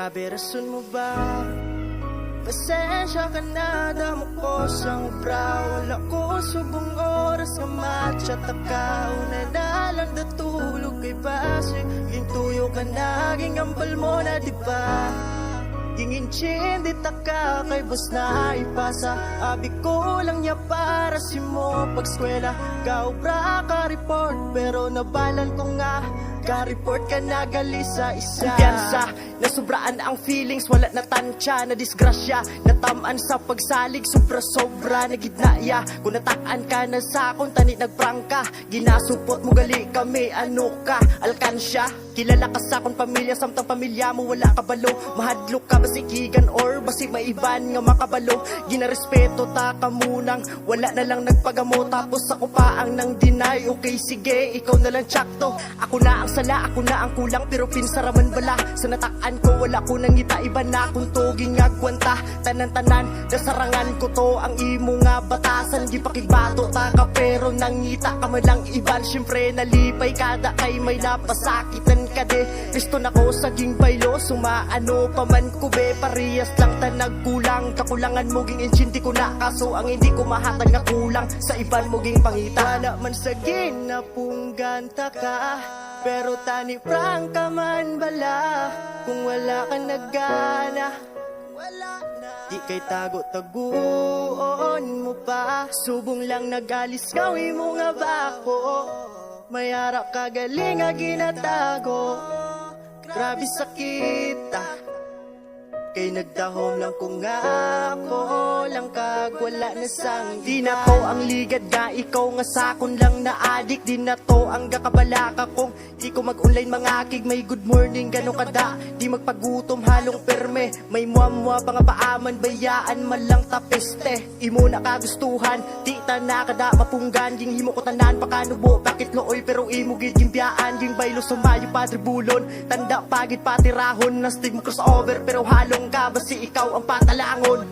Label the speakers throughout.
Speaker 1: Grabe, rason mo ba? Pasensya ka na, damo ko sang ubra. Wala ko subong oras nga matchat ka. Una na lang natulog kay base. Gintuyo ka na, gingambal mo na diba? Ginginchin, di taka kay boss na ipasa. Abi ko lang niya para si mo pagskwela. Gaubra ka report, pero nabalan ko nga. Ka-report ka na gali sa isa. Kumpiyansa, nasubraan ang feelings. Wala na tansya, na disgrasya. Natamaan sa pagsalig, sobra-sobra nagidnaya. Kung nataan ka na sa akong tani nagprangka. Ginasupot mo gali kami, ano ka? Alkansya, kilala ka sa akong pamilya. Samtang pamilya mo wala kabalo. Mahadlok ka basikigan or basi maiban nga makabalo. Ginarespeto ta ka munang wala na lang nagpagamo. Tapos ako pa ang nang deny. Okay sige, ikaw na lang tsakto. Ako na ang sala, ako na ang kulang. Pero pinsaraman bala. Sa nataan ko wala ko nang ngita. Iba na akong tuging agwanta. Tanan-tanan, nasarangan ko to. Ang imo nga batasan. Gipakibato ta ka pero nangita ka man lang iban. Siyempre nalipay kada kay may napasakitan ka de. Risto na ko sa ginbaylo. Sumaano pa man ko be. Parehas lang ta nagkulang. Kakulangan mo ging insinti ko na. Kaso ang hindi ko mahatag na kulang. Sa iban mo ging pangita. Wala man sa ginapungganta ka. Pero tani prang ka man bala. Kung wala ka nagana, wala na. Di kay tago-taguon mo pa. Subong lang nagalis gawin mo nga bako. May harap ka galing nga ginatago. Grabe sakit kay nagdahom lang ko nga ako lang kag wala na sang di na to ang ligad nga ikaw nga sakon lang na adik. Di na to ang gakabalaka kong di ko mag-online mangakig. May good morning gano kada di magpagutom halong perme. May muamwa pa nga paaman bayaan man lang tapeste. Imo na kagustuhan di ta na kada mapunggan. Ging himo ko tanan pakanubo bakit looy pero imo gid gimbiyaan. Ging baylo sumayo padre bulon tanda pagit patirahon. Nastig mo crossover pero halong ka basi ikaw ang patalangon.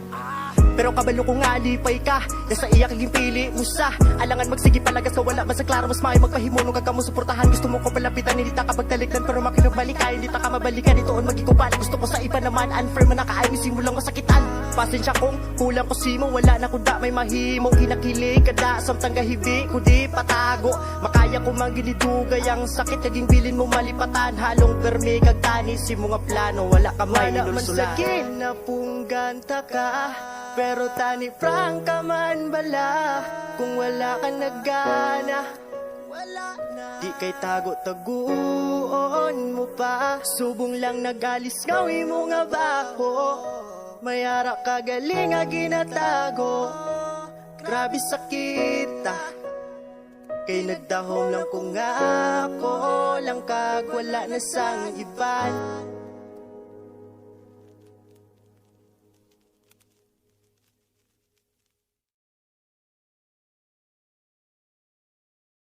Speaker 1: Pero kabalo ko nga lipay ka. Nasa iya kaging pili mo sa alangan magsigi palaga sa wala mas klaro mas may magpahimuno kag kamo suportahan. Gusto mo ko palapitan hindi ta kapagtalikdan pero makipagbalikan hindi ta ka mabalikan itoon magikupal. Gusto ko sa iba naman unfair man nakaayos simulang masakitan. Pasensya kong kulang ko simo wala na kuda may mahimo kinakilig kada samtang gahibi kundi patago. Makaya ko manggilidugay ang sakit kaging bilin mo malipatan. Halong permi kag tanis mo nga plano wala ka may nilulsulan. Na pungganta ka pero tani prang ka man bala. Kung wala ka nagana, wala na. Di kay tago-taguon mo pa. Subong lang nagalis gawin mo nga bako. May harap ka galing nga ginatago. Grabe sakit kay nagdahom lang ko nga ako lang kag wala na sang iban.